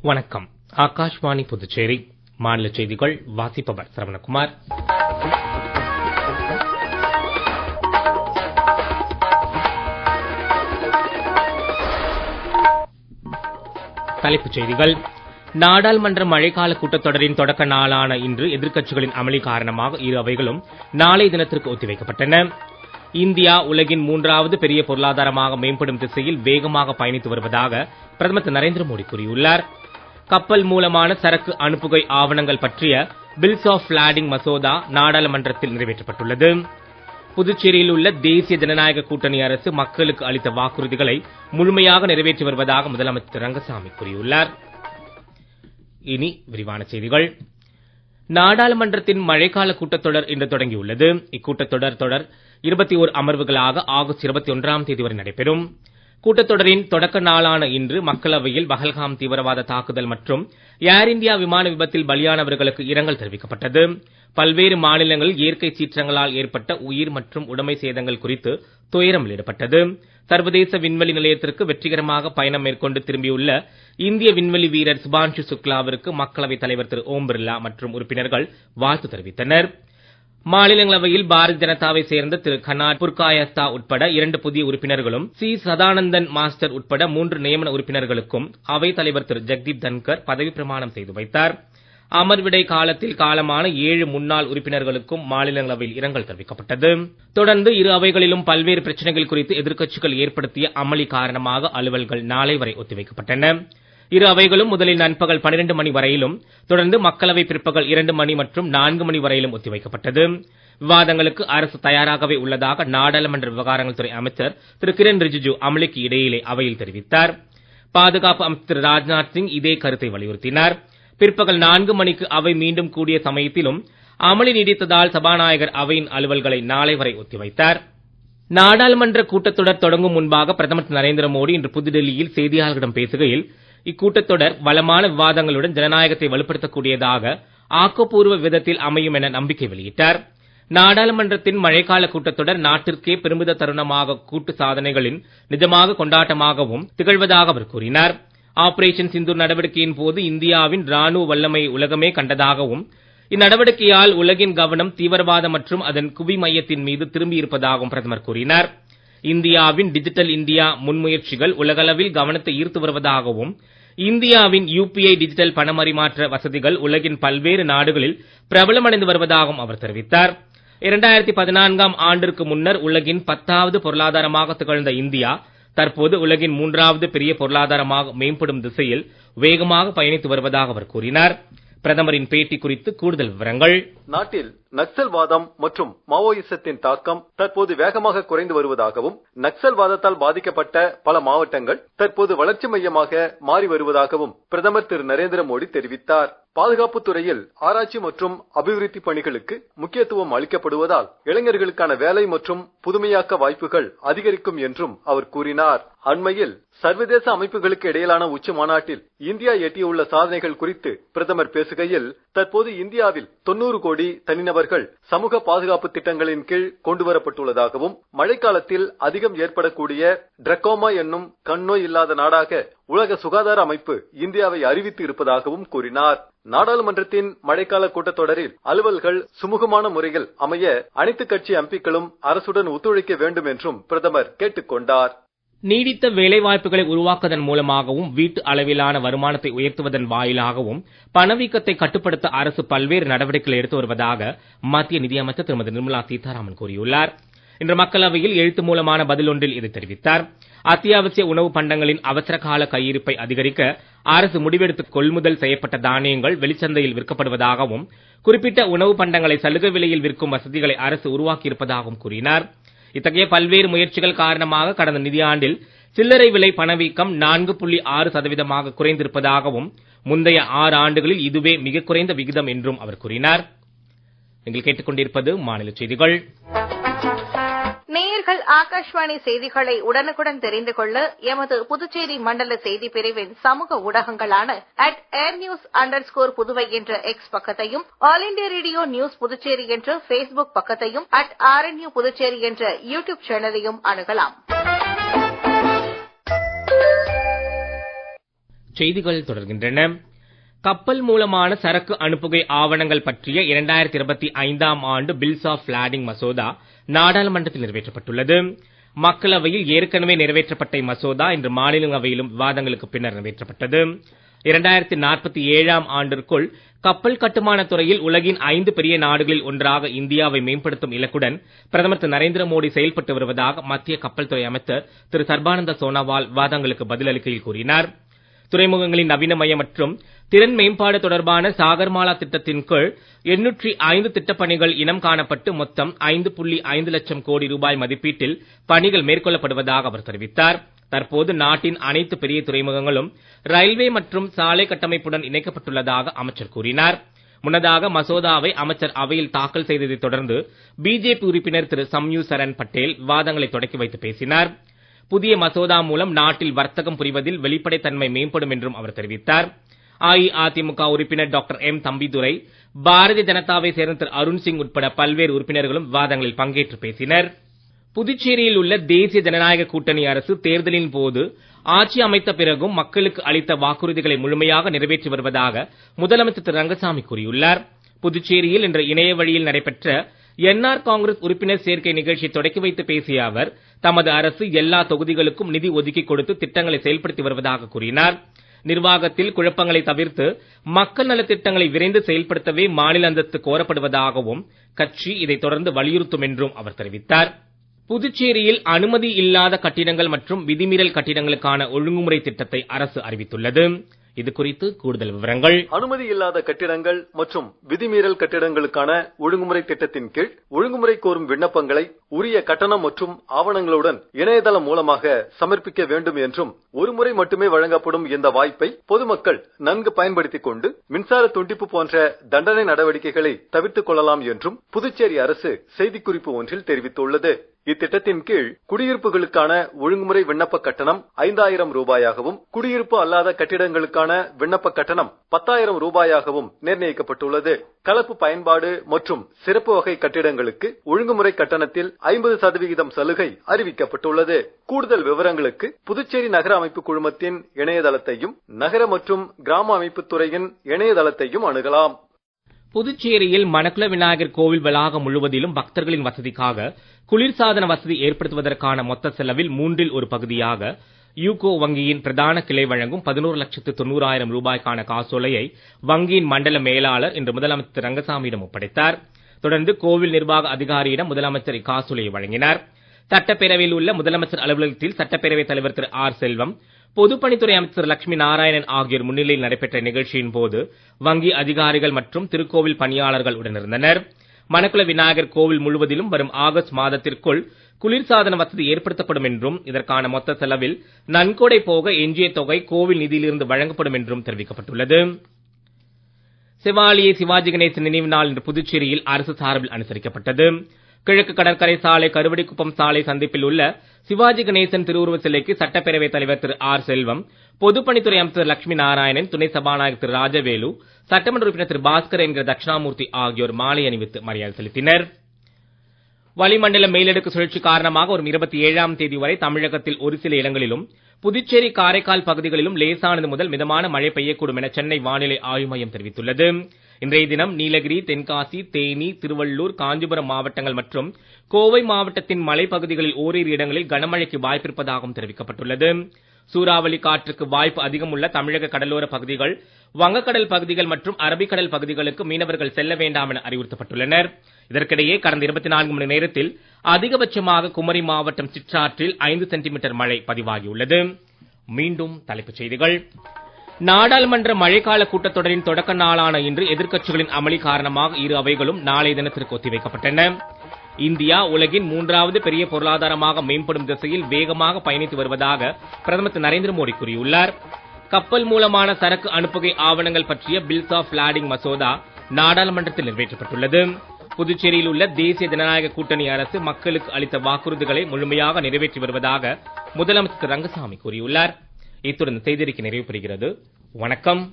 வணக்கம். ஆகாஷ்வாணி புதுச்சேரி மாநில செய்திகள் வாசிப்பவர் சரவணகுமார். தலைப்புச் செய்திகள். நாடாளுமன்ற மழைக்கால கூட்டத்தொடரின் தொடக்க நாளான இன்று எதிர்க்கட்சிகளின் அமளி காரணமாக இரு அவைகளும் நாளை தினத்திற்கு ஒத்திவைக்கப்பட்டன. இந்தியா உலகின் 3வது பெரிய பொருளாதாரமாக மேம்படும் திசையில் வேகமாக பயணித்து வருவதாக பிரதமர் திரு நரேந்திர மோடி கூறியுள்ளார். கப்பல் மூலமான சரக்கு அனுப்புகை ஆவணங்கள் பற்றிய பில்ஸ் ஆஃப் லாடிங் மசோதா நாடாளுமன்றத்தில் நிறைவேற்றப்பட்டுள்ளது. புதுச்சேரியில் உள்ள தேசிய ஜனநாயக கூட்டணி அரசு மக்களுக்கு அளித்த வாக்குறுதிகளை முழுமையாக நிறைவேற்றி வருவதாக முதலமைச்சர் திரு ரங்கசாமி கூறியுள்ளார். இனி விரிவான செய்திகள். நாடாளுமன்றத்தின் மழைக்கால கூட்டத்தொடர் இன்று தொடங்கியுள்ளது. இக்கூட்டத்தொடர் 21 அமர்வுகளாக ஆகஸ்ட் 21ஆம் தேதி வரை நடைபெறும். கூட்டத்தொடரின் தொடக்க நாளான இன்று மக்களவையில் பஹல்காம் தீவிரவாத தாக்குதல் மற்றும் ஏர் இந்தியா விமான விபத்தில் பலியானவர்களுக்கு இரங்கல் தெரிவிக்கப்பட்டது. பல்வேறு மாநிலங்களில் இயற்கை சீற்றங்களால் ஏற்பட்ட உயிர் மற்றும் உடைமை சேதங்கள் குறித்து துயரம் வெளியிடப்பட்டது. சர்வதேச விண்வெளி நிலையத்திற்கு வெற்றிகரமாக பயணம் மேற்கொண்டு திரும்பியுள்ள இந்திய விண்வெளி வீரர் சுபான்ஷு சுக்லாவிற்கு மக்களவைத் தலைவர் திரு ஓம் பிர்லா மற்றும் உறுப்பினர்கள் வாழ்த்து தெரிவித்தனர். மாநிலங்களவையில் பாரதிய ஜனதாவை சேர்ந்த திரு கனாட் புர்காயஸ்தா உட்பட 2 புதிய உறுப்பினர்களும் சி சதானந்தன் மாஸ்டர் உட்பட 3 நியமன உறுப்பினர்களுக்கும் அவைத் தலைவர் திரு ஜெக்தீப் தன்கர் பதவி பிரமாணம் செய்து வைத்தார். அமர்விடை காலத்தில் காலமான 7 முன்னாள் உறுப்பினர்களுக்கும் மாநிலங்களவையில் இரங்கல் தெரிவிக்கப்பட்டது. தொடர்ந்து இரு அவைகளிலும் பல்வேறு பிரச்சனைகள் குறித்து எதிர்க்கட்சிகள் ஏற்படுத்திய அமளி காரணமாக அலுவல்கள் நாளை வரை ஒத்திவைக்கப்பட்டன. இரு அவைகளும் முதலில் நண்பகல் 12 மணி வரையிலும் தொடர்ந்து மக்களவை பிற்பகல் 2 மணி மற்றும் 4 மணி வரையிலும் ஒத்திவைக்கப்பட்டது. விவாதங்களுக்கு அரசு தயாராகவே உள்ளதாக நாடாளுமன்ற விவகாரங்கள் துறை அமைச்சர் திரு கிரண் ரிஜிஜு அமளிக்கு இடையிலே அவையில் தெரிவித்தார். பாதுகாப்பு அமைச்சர் திரு ராஜ்நாத் சிங் இதே கருத்தை வலியுறுத்தினார். பிற்பகல் 4 மணிக்கு அவை மீண்டும் கூடிய சமயத்திலும் அமளி நீடித்ததால் சபாநாயகர் அவையின் அலுவல்களை நாளை வரை ஒத்திவைத்தார். நாடாளுமன்ற கூட்டத்தொடர் தொடங்கும் முன்பாக பிரதமர் திரு நரேந்திர மோடி இன்று புதுடெல்லியில் செய்தியாளர்களிடம் பேசுகையில் இக்கூட்டத்தொடர் வளமான விவாதங்களுடன் ஜனநாயகத்தை வலுப்படுத்தக்கூடியதாக ஆக்கப்பூர்வ விதத்தில் அமையும் என நம்பிக்கை வெளியிட்டார். நாடாளுமன்றத்தின் மழைக்கால கூட்டத்தொடர் நாட்டிற்கே பெருமித தருணமாக கூட்டு சாதனைகளின் நிஜமாக கொண்டாட்டமாகவும் திகழ்வதாக அவர் கூறினார். ஆபரேஷன் சிந்தூர் நடவடிக்கையின் போது இந்தியாவின் ராணுவ வல்லமை உலகமே கண்டதாகவும் இந்நடவடிக்கையால் உலகின் கவனம் தீவிரவாதம் மற்றும் அதன் குவி மையத்தின் மீது திரும்பியிருப்பதாகவும் பிரதமர் கூறினார். இந்தியாவின் டிஜிட்டல் இந்தியா முன்முயற்சிகள் உலகளவில் கவனத்தை ஈர்த்து வருவதாகவும் இந்தியாவின் UPI டிஜிட்டல் பணமரிமாற்ற வசதிகள் உலகின் பல்வேறு நாடுகளில் பிரபலமடைந்து வருவதாகவும் அவர் தெரிவித்தார். 2014ஆம் ஆண்டிற்கு முன்னர் உலகின் 10வது பொருளாதாரமாக திகழ்ந்த இந்தியா தற்போது உலகின் 3வது பெரிய பொருளாதாரமாக மேம்படும் திசையில் வேகமாக பயணித்து வருவதாக அவர் கூறினார். பிரதமரின் பேட்டி குறித்து கூடுதல் விவரங்கள். நாட்டில் நக்சல்வாதம் மற்றும் மாவோயிசத்தின் தாக்கம் தற்போது வேகமாக குறைந்து வருவதாகவும் நக்சல்வாதத்தால் பாதிக்கப்பட்ட பல மாவட்டங்கள் தற்போது வளர்ச்சி மையமாக மாறி வருவதாகவும் பிரதமர் திரு நரேந்திர மோடி தெரிவித்தார். பாதுகாப்பு துறையில் ஆராய்ச்சி மற்றும் அபிவிருத்தி பணிகளுக்கு முக்கியத்துவம் அளிக்கப்படுவதால் இளைஞர்களுக்கான வேலை மற்றும் புதுமையாக்க வாய்ப்புகள் அதிகரிக்கும் என்றும் அவர் கூறினார். அண்மையில் சர்வதேச அமைப்புகளுக்கு இடையிலான உச்சி மாநாட்டில் இந்தியா எட்டியுள்ள சாதனைகள் குறித்து பிரதமர் பேசுகையில் தற்போது இந்தியாவில் 90 கோடி தனிநபர்கள் சமூக பாதுகாப்பு திட்டங்களின் கீழ் கொண்டுவரப்பட்டுள்ளதாகவும் மழைக்காலத்தில் அதிகம் ஏற்படக்கூடிய டிரக்கோமா என்னும் கண்ணோய் இல்லாத நாடாக உலக சுகாதார அமைப்பு இந்தியாவை அறிவித்து இருப்பதாகவும் கூறினார். நாடாளுமன்றத்தின் மழைக்கால கூட்டத்தொடரில் அலுவல்கள் சுமூகமான முறையில் அமைய அனைத்து கட்சி எம்பிக்களும் அரசுடன் ஒத்துழைக்க வேண்டும் என்றும் பிரதமர் கேட்டுக் கொண்டார். நீடித்த வேலைவாய்ப்புகளை உருவாக்குவதன் மூலமாகவும் வீட்டு அளவிலான வருமானத்தை உயர்த்துவதன் வாயிலாகவும் பணவீக்கத்தை கட்டுப்படுத்த அரசு பல்வேறு நடவடிக்கைகள் எடுத்து வருவதாக மத்திய நிதியமைச்சர் திருமதி நிர்மலா சீதாராமன் கூறியுள்ளார். இன்று மக்களவையில் எழுத்து மூலமான பதில் ஒன்றில் இதை தெரிவித்தார். அத்தியாவசிய உணவு பண்டங்களின் அவசர கால கையிருப்பை அதிகரிக்க அரசு முடிவெடுத்து கொள்முதல் செய்யப்பட்ட தானியங்கள் வெளிச்சந்தையில் விற்கப்படுவதாகவும் குறிப்பிட்ட உணவு பண்டங்களை சலுகை விலையில் விற்கும் வசதிகளை அரசு உருவாக்கியிருப்பதாகவும் கூறினார். இத்தகைய பல்வேறு முயற்சிகள் காரணமாக கடந்த நிதியாண்டில் சில்லறை விலை பணவீக்கம் 4.6% குறைந்திருப்பதாகவும் முந்தைய 6 ஆண்டுகளில் இதுவே மிக குறைந்த விகிதம் என்றும் அவர் கூறினார். நீங்கள் கேட்டுக்கொண்டிருப்பது மாநில செய்திகள். நேயர்கள் ஆகாஷ்வாணி செய்திகளை உடனுக்குடன் தெரிந்து கொள்ள எமது புதுச்சேரி மண்டல செய்தி பிரிவின் சமூக ஊடகங்களான @airnews_புதுவை என்ற எக்ஸ் பக்கத்தையும், all India radio news Puducherry என்ற Facebook பக்கத்தையும், @RNU புதுச்சேரி என்ற யூடியூப் சேனலையும் அணுகலாம். செய்திகள் தொடர்கின்றன. கப்பல் மூலமான சரக்கு அனுப்புகை ஆவணங்கள் பற்றிய 2025ஆம் ஆண்டு பில்ஸ் ஆஃப் லாடிங் மசோதா நாடாளுமன்றத்தில் நிறைவேற்றப்பட்டுள்ளது. மக்களவையில் ஏற்கனவே நிறைவேற்றப்பட்ட மசோதா இன்று மாநிலங்களவையிலும் விவாதங்களுக்கு பின்னர் நிறைவேற்றப்பட்டது. 2047ஆம் ஆண்டிற்குள் கப்பல் கட்டுமான துறையில் உலகின் 5 பெரிய நாடுகளில் ஒன்றாக இந்தியாவை மேம்படுத்தும் இலக்குடன் பிரதமர் திரு நரேந்திர மோடி செயல்பட்டு வருவதாக மத்திய கப்பல் துறை அமைச்சர் திரு சர்பானந்த சோனோவால் விவாதங்களுக்கு பதிலளிக்கையில் கூறினார். துறைமுகங்களின் நவீனமயம் மற்றும் திறன் மேம்பாடு தொடர்பான சாகர்மாலா திட்டத்தின் கீழ் 805 திட்டப்பணிகள் இனம் காணப்பட்டு மொத்தம் 5.5 லட்சம் கோடி ரூபாய் மதிப்பீட்டில் பணிகள் மேற்கொள்ளப்படுவதாக அவர் தெரிவித்தார். தற்போது நாட்டின் அனைத்து பெரிய துறைமுகங்களும் ரயில்வே மற்றும் சாலை கட்டமைப்புடன் இணைக்கப்பட்டுள்ளதாக அமைச்சர் கூறினார். முன்னதாக மசோதாவை அமைச்சர் அவையில் தாக்கல் செய்ததைத் தொடர்ந்து பிஜேபி உறுப்பினர் திரு சம்யூ சரண் பட்டேல் விவாதங்களை தொடக்கி வைத்து பேசினார். புதிய மசோதா மூலம் நாட்டில் வர்த்தகம் புரிவதில் வெளிப்படைத்தன்மை மேம்படும் என்றும் அவர் தெரிவித்தார். அஇஅதிமுக உறுப்பினர் டாக்டர் எம் தம்பிதுரை, பாரதிய ஜனதாவை சேர்ந்த திரு அருண் சிங் உட்பட பல்வேறு உறுப்பினர்களும் விவாதங்களில் பங்கேற்று பேசினர். புதுச்சேரியில் உள்ள தேசிய ஜனநாயக கூட்டணி அரசு தேர்தலின் போது ஆட்சி அமைத்த பிறகும் மக்களுக்கு அளித்த வாக்குறுதிகளை முழுமையாக நிறைவேற்றி வருவதாக முதலமைச்சர் திரு ரங்கசாமி கூறியுள்ளார். புதுச்சேரியில் இன்று இணைய வழியில் நடைபெற்ற என்ஆர் காங்கிரஸ் உறுப்பினர் சேர்க்கை நிகழ்ச்சியை தொடக்கி வைத்து பேசிய அவர், தமது அரசு எல்லா தொகுதிகளுக்கும் நிதி ஒதுக்கி கொடுத்து திட்டங்களை செயல்படுத்தி வருவதாக கூறினார். நிர்வாகத்தில் குழப்பங்களை தவிர்த்து மக்கள் நலத்திட்டங்களை விரைந்து செயல்படுத்தவே மாநில அந்தஸ்து கோரப்படுவதாகவும் கட்சி இதை தொடர்ந்து வலியுறுத்தும் என்றும் அவர் தெரிவித்தார். புதுச்சேரியில் அனுமதி இல்லாத கட்டிடங்கள் மற்றும் விதிமீறல் கட்டிடங்களுக்கான ஒழுங்குமுறை திட்டத்தை அரசு அறிவித்துள்ளது. இது குறித்து கூடுதல் விவரங்கள். அனுமதி இல்லாத கட்டிடங்கள் மற்றும் விதிமீறல் கட்டிடங்களுக்கான ஒழுங்குமுறை திட்டத்தின் கீழ் ஒழுங்குமுறை கோரும் விண்ணப்பங்களை உரிய கட்டணம் மற்றும் ஆவணங்களுடன் இணையதளம் மூலமாக சமர்ப்பிக்க வேண்டும் என்றும், ஒருமுறை மட்டுமே வழங்கப்படும் இந்த வாய்ப்பை பொதுமக்கள் நன்கு பயன்படுத்திக் கொண்டு மின்சார துண்டிப்பு போன்ற தண்டனை நடவடிக்கைகளை தவிர்த்துக் கொள்ளலாம் என்றும் புதுச்சேரி அரசு செய்திக்குறிப்பு ஒன்றில் தெரிவித்துள்ளது. இத்திட்டத்தின் கீழ் குடியிருப்புகளுக்கான ஒழுங்குமுறை விண்ணப்ப கட்டணம் 5000 ரூபாயாகவும், குடியிருப்பு அல்லாத கட்டிடங்களுக்கான விண்ணப்ப கட்டணம் 10,000 ரூபாயாகவும் நிர்ணயிக்கப்பட்டுள்ளது. கலப்பு பயன்பாடு மற்றும் சிறப்பு வகை கட்டிடங்களுக்கு ஒழுங்குமுறை கட்டணத்தில் 50% சலுகை அறிவிக்கப்பட்டுள்ளது. கூடுதல் விவரங்களுக்கு புதுச்சேரி நகர அமைப்பு குழுமத்தின் இணையதளத்தையும் நகர மற்றும் கிராம அமைப்புத் துறையின் இணையதளத்தையும் அணுகலாம். புதுச்சேரியில் மணக்குள விநாயகர் கோவில் வளாகம் முழுவதிலும் பக்தர்களின் வசதிக்காக குளிர்சாதன வசதி ஏற்படுத்துவதற்கான மொத்த செலவில் 1/3 ஒரு பகுதியாக யூகோ வங்கியின் பிரதான கிளை வழங்கும் 11,90,000 ரூபாய்க்கான காசோலையை வங்கியின் மண்டல மேலாளர் இன்று முதலமைச்சர் ரங்கசாமியிடம் ஒப்படைத்தார். தொடர்ந்து கோவில் நிர்வாக அதிகாரியிடம் முதலமைச்சர் இக்காசோலையை வழங்கினார். சட்டப்பேரவையில் உள்ள முதலமைச்சர் அலுவலகத்தில் சட்டப்பேரவைத் தலைவர் திரு ஆர் செல்வம், பொதுப்பணித்துறை அமைச்சர் லட்சுமி நாராயணன் ஆகியோர் முன்னிலையில் நடைபெற்ற நிகழ்ச்சியின் போது வங்கி அதிகாரிகள் மற்றும் திருக்கோவில் பணியாளர்கள் உடனிருந்தனர். மணக்குள விநாயகர் கோவில் முழுவதிலும் வரும் ஆகஸ்ட் மாதத்திற்குள் குளிர்சாதன வசதி ஏற்படுத்தப்படும் என்றும், இதற்கான மொத்த செலவில் நன்கொடை போக எஞ்சிய தொகை கோவில் நிதியிலிருந்து வழங்கப்படும் என்றும் தெரிவிக்கப்பட்டுள்ளது. செவாலியே சிவாஜி கணேசன் நினைவு நாள் இன்று புதுச்சேரியில் அரசு சார்பில் அனுசரிக்கப்பட்டது. கிழக்கு கடற்கரை சாலை கருவடிக்குப்பம் சாலை சந்திப்பில் உள்ள சிவாஜி கணேசன் திருவுருவ சிலைக்கு சட்டப்பேரவைத் தலைவர் திரு ஆர் செல்வம், பொதுப்பணித்துறை அமைச்சர் லட்சுமி நாராயணன், துணை சபாநாயகர் திரு ராஜவேலு, சட்டமன்ற உறுப்பினர் திரு பாஸ்கர் என்கிற தட்சிணாமூர்த்தி ஆகியோர் மாலை அணிவித்து மரியாதை செலுத்தினர். வளிமண்டல மேலடுக்கு சுழற்சி காரணமாக வரும் 27ஆம் தேதி வரை தமிழகத்தில் ஒரு சில இடங்களிலும் புதுச்சேரி காரைக்கால் பகுதிகளிலும் லேசானது முதல் மிதமான மழை பெய்யக்கூடும் என சென்னை வானிலை ஆய்வு மையம் தெரிவித்துள்ளது. இன்றைய தினம் நீலகிரி, தென்காசி, தேனி, திருவள்ளூர், காஞ்சிபுரம் மாவட்டங்கள் மற்றும் கோவை மாவட்டத்தின் மலைப்பகுதிகளில் ஓரிரு இடங்களில் கனமழைக்கு வாய்ப்பிருப்பதாகவும் தெரிவிக்கப்பட்டுள்ளது. சூறாவளி காற்றுக்கு வாய்ப்பு அதிகம் உள்ள தமிழக கடலோர பகுதிகள், வங்கக்கடல் பகுதிகள் மற்றும் அரபிக்கடல் பகுதிகளுக்கு மீனவர்கள் செல்ல வேண்டாம் என அறிவுறுத்தப்பட்டுள்ளனர். இதற்கிடையே கடந்த 24 மணி நேரத்தில் அதிகபட்சமாக குமரி மாவட்டம் சிற்றாற்றில் 5 சென்டிமீட்டர் மழை பதிவாகியுள்ளது. மீண்டும் தலைப்புச் செய்திகள். நாடாளுமன்ற மழைக்கால கூட்டத்தொடரின் தொடக்க நாளான இன்று எதிர்க்கட்சிகளின் அமளி காரணமாக இரு அவைகளும் நாளைய தினத்திற்கு ஒத்திவைக்கப்பட்டன. இந்தியா உலகின் 3வது பெரிய பொருளாதாரமாக மேம்படும் திசையில் வேகமாக பயணித்து வருவதாக பிரதமர் திரு நரேந்திர மோடி கூறியுள்ளார். கப்பல் மூலமான சரக்கு அனுப்புகை ஆவணங்கள் பற்றிய பில்ஸ் ஆஃப் லாடிங் மசோதா நாடாளுமன்றத்தில் நிறைவேற்றப்பட்டுள்ளது. புதுச்சேரியில் உள்ள தேசிய ஜனநாயக கூட்டணி அரசு மக்களுக்கு அளித்த வாக்குறுதிகளை முழுமையாக நிறைவேற்றி வருவதாக முதலமைச்சர் திரு ரங்கசாமி கூறியுள்ளார். இத்துடன் செய்தியறிக்கை நிறைவு பெறுகிறது. வணக்கம்.